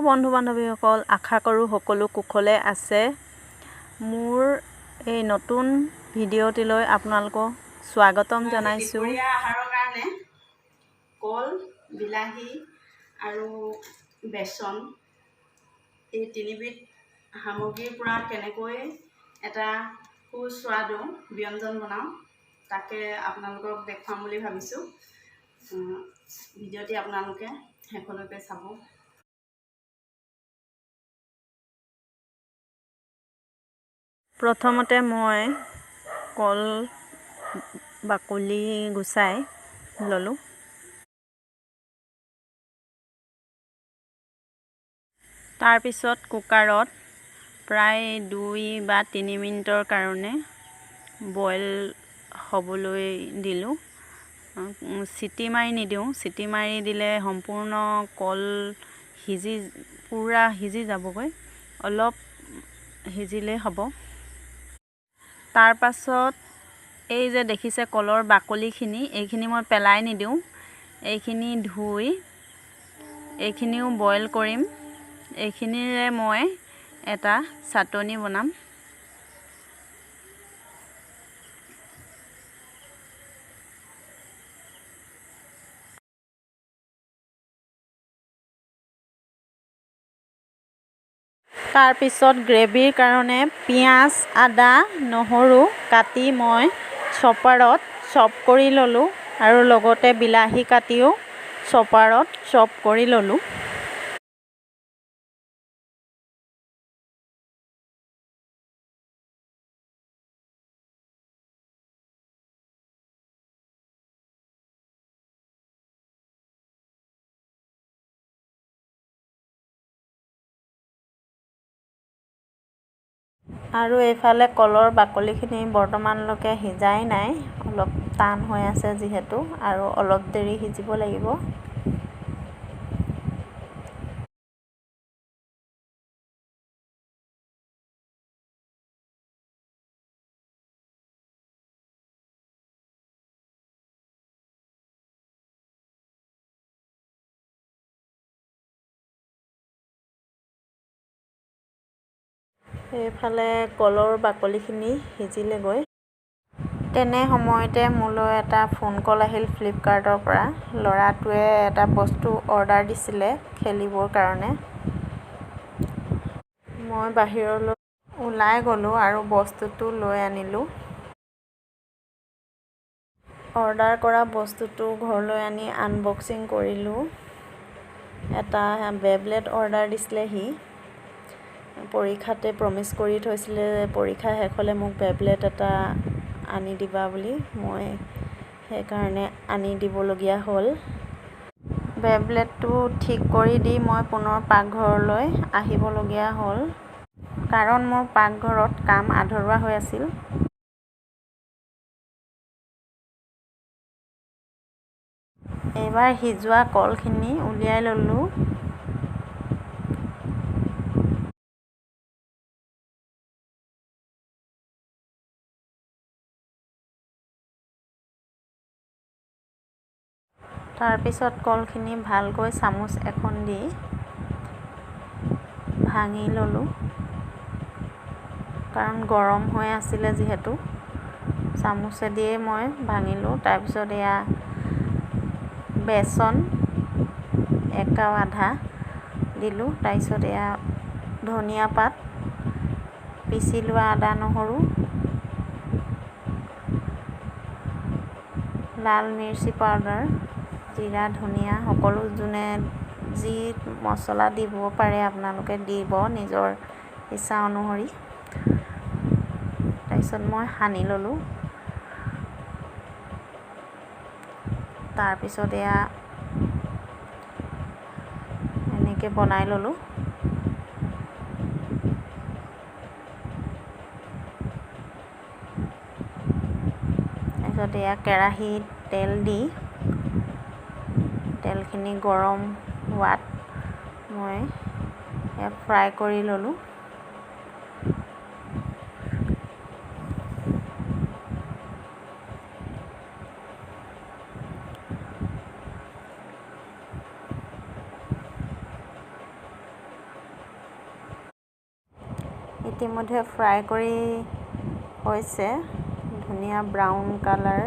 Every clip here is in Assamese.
বন্ধু বান্ধৱীসকল, আশা কৰোঁ সকলো কুশলে আছে। মোৰ এই নতুন ভিডিঅ'টিলৈ আপোনালোকক স্বাগতম জনাইছোঁ। দুপৰীয়া আহাৰৰ কাৰণে কল, বিলাহী আৰু বেচন এই তিনিবিধ সামগ্ৰীৰ পৰা কেনেকৈ এটা সুস্বাদু ব্যঞ্জন বনাওঁ তাকে আপোনালোকক দেখুৱাম বুলি ভাবিছোঁ। ভিডিঅ'টি আপোনালোকে শেষলৈকে চাব। প্ৰথমতে মই কল বাকলি গুচাই ল'লোঁ। তাৰপিছত কুকাৰত প্ৰায় 2 বা 3 মিনিটৰ কাৰণে বইল হ'বলৈ দিলোঁ। চিটি মাৰি নিদিওঁ, চিটি মাৰি দিলে সম্পূৰ্ণ কল পূৰা সিজি যাবগৈ, অলপ সিজিলেই হ'ব। তাৰ পাছত এই যে দেখিছে কলৰ বাকলিখিনি, এইখিনি মই পেলাই নিদিওঁ, এইখিনি ধুই এইখিনিও বইল কৰিম। এইখিনিৰে মই এটা চাটনি বনাম। তাৰপিছত গ্ৰেভিৰ কাৰণে পিঁয়াজ, আদা, নহৰু কাটি মই চপাৰত চপ কৰি ল'লোঁ আৰু লগতে বিলাহী কাটিও চপাৰত চপ কৰি ল'লোঁ। আৰু এইফালে কলৰ বাকলিখিনি বৰ্তমানলৈকে সিজাই নাই, অলপ টান হৈ আছে যিহেতু, আৰু অলপ দেৰি সিজিব লাগিব। এইফালে কলৰ বাকলিখিনি সিজিলেগৈ। তেনে সময়তে মোলৈ এটা ফোন কল আহিল ফ্লিপকাৰ্টৰ পৰা। ল'ৰাটোৱে এটা বস্তু অৰ্ডাৰ দিছিলে খেলিবৰ কাৰণে। মই বাহিৰলৈ ওলাই গ'লোঁ আৰু বস্তুটো লৈ আনিলোঁ। অৰ্ডাৰ কৰা বস্তুটো ঘৰলৈ আনি আনবক্সিং কৰিলোঁ। এটা বেবলেট অৰ্ডাৰ দিছিলে সি। পৰীক্ষাতে প্ৰমিছ কৰি থৈছিলে যে পৰীক্ষা শেষ হ'লে মোক বেবলেট এটা আনি দিবা বুলি। মই সেইকাৰণে আনি দিবলগীয়া হ'ল। বেবলেটটো ঠিক কৰি দি মই পুনৰ পাকঘৰলৈ আহিবলগীয়া হ'ল, কাৰণ মোৰ পাকঘৰত কাম আধৰুৱা হৈ আছিল। এইবাৰ সিজোৱা কলখিনি উলিয়াই ল'লোঁ। তাৰপিছত কলখিনি ভালকৈ চামুচ এখন দি ভাঙি ল'লোঁ, কাৰণ গৰম হৈ আছিলে যিহেতু। চামুচেদিয়ে মই ভাঙিলোঁ। তাৰপিছত এয়া বেচন 1 কাপ আধা দিলোঁ। তাৰপিছত এয়া ধনিয়া পাত, পিচি লোৱা আদা নহৰু, লাল মিৰ্চি পাউডাৰ, জিৰা ধনিয়া সকলো যোনে যি মছলা দিব পাৰে আপোনালোকে দিব নিজৰ ইচ্ছা অনুসৰি। তাৰপিছত মই সানি ল'লোঁ। তাৰপিছত এয়া এনেকৈ বনাই ল'লোঁ। তাৰপিছত এয়া কেৰাহীত তেল দি তেলখিনি গৰম হোৱাত মই এয়া ফ্ৰাই কৰি ল'লোঁ। ইতিমধ্যে ফ্ৰাই কৰি হৈছে, ধুনীয়া ব্ৰাউন কালাৰ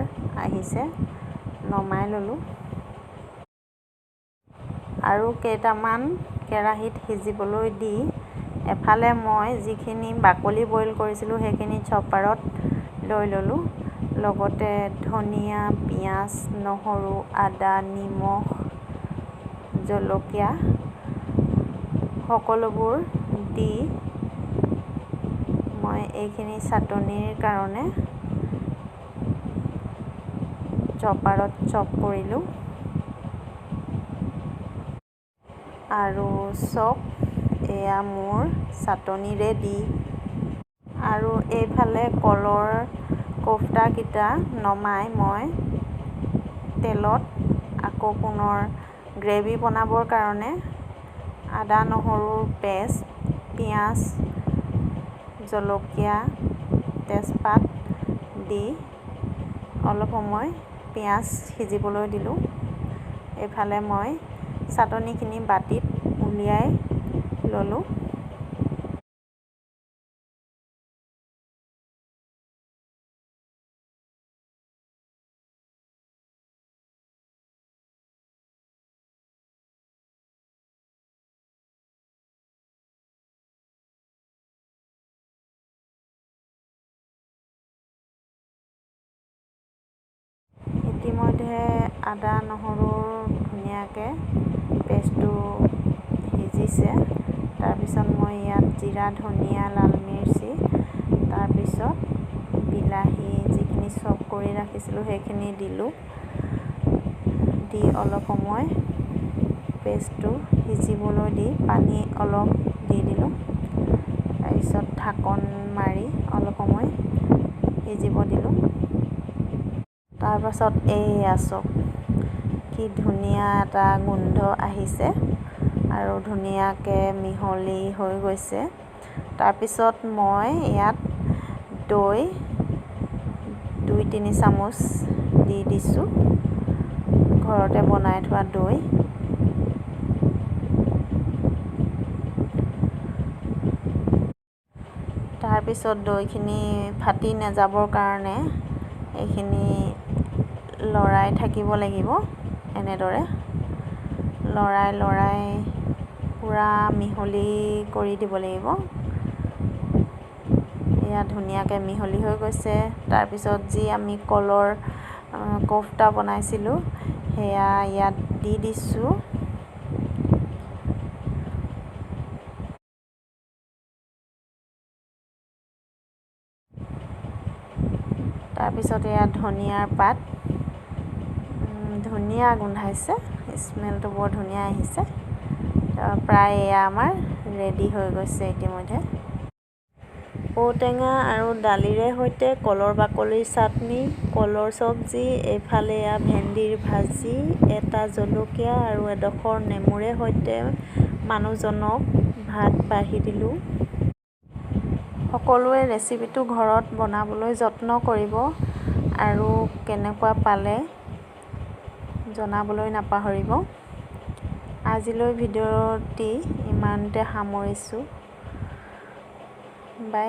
আহিছে, নমাই ল'লোঁ। আৰু কেইটামান কেৰাহীত সিজিবলৈ দি এফালে মই যিখিনি বাকলি বইল কৰিছিলোঁ সেইখিনি চপাৰত লৈ ল'লোঁ। লগতে ধনিয়া, পিঁয়াজ, নহৰু, আদা, নিমখ, জলকীয়া সকলোবোৰ দি মই এইখিনি চাটনিৰ কাৰণে চপাৰত চপ কৰিলোঁ। আৰু চপ এয়া মোৰ চাটনি ৰেডি। আৰু এইফালে কলৰ কোফটাকেইটা নমাই মই তেলত আকৌ পুনৰ গ্ৰেভি বনাবৰ কাৰণে আদা নহৰুৰ পেষ্ট, পিঁয়াজ, জলকীয়া, তেজপাত দি অলপ সময় পিঁয়াজ সিজিবলৈ দিলোঁ। এইফালে মই চাটনিখিনি বাতিত উলিয়াই ল'লোঁ। ইতিমধ্যে আদা নহৰুৰ ধুনীয়াকৈ পেষ্টটো সিজিছে। তাৰপিছত মই ইয়াত জিৰা, ধনিয়া, লাল মিৰ্চি, তাৰপিছত বিলাহী যিখিনি চপ কৰি ৰাখিছিলোঁ সেইখিনি দিলোঁ। দি অলপ সময় পেষ্টটো সিজিবলৈ দি পানী অলপ দি দিলোঁ। তাৰপিছত ঢাকন মাৰি অলপ সময় সিজিব দিলোঁ। তাৰপাছত এইয়া চাওক কি ধুনীয়া এটা গোন্ধ আহিছে আৰু ধুনীয়াকৈ মিহলি হৈ গৈছে। তাৰপিছত মই ইয়াত দৈ 2-3 চামুচ দি দিছোঁ, ঘৰতে বনাই থোৱা দৈ। তাৰপিছত দৈখিনি ফাটি নাযাবৰ কাৰণে এইখিনি লৰাই থাকিব লাগিব। এনেদৰে লৰাই পূৰা মিহলি কৰি দিব লাগিব। এয়া ধুনীয়াকৈ মিহলি হৈ গৈছে। তাৰপিছত যি আমি কলৰ কোফটা বনাইছিলোঁ সেয়া ইয়াত দি দিছোঁ। তাৰপিছত এয়া ধনিয়াৰ পাত, ধুনীয়া গোন্ধাইছে, স্মেলটো বৰ ধুনীয়া আহিছে। প্ৰায় এয়া আমাৰ ৰেডি হৈ গৈছে ইতিমধ্যে। ঔটেঙা আৰু দালিৰে সৈতে কলৰ বাকলিৰ চাটনি, কলৰ চব্জি, এইফালে এয়া ভেন্দিৰ ভাজি, এটা জলকীয়া আৰু এডোখৰ নেমুৰে সৈতে মানুহজনক ভাত বাঢ়ি দিলোঁ। সকলোৱে ৰেচিপিটো ঘৰত বনাবলৈ যত্ন কৰিব আৰু কেনেকুৱা পালে জনাবলৈ নাপাহৰিব। আজিলৈ ভিডিঅ'টি ইমানতে সামৰিছোঁ। বাই।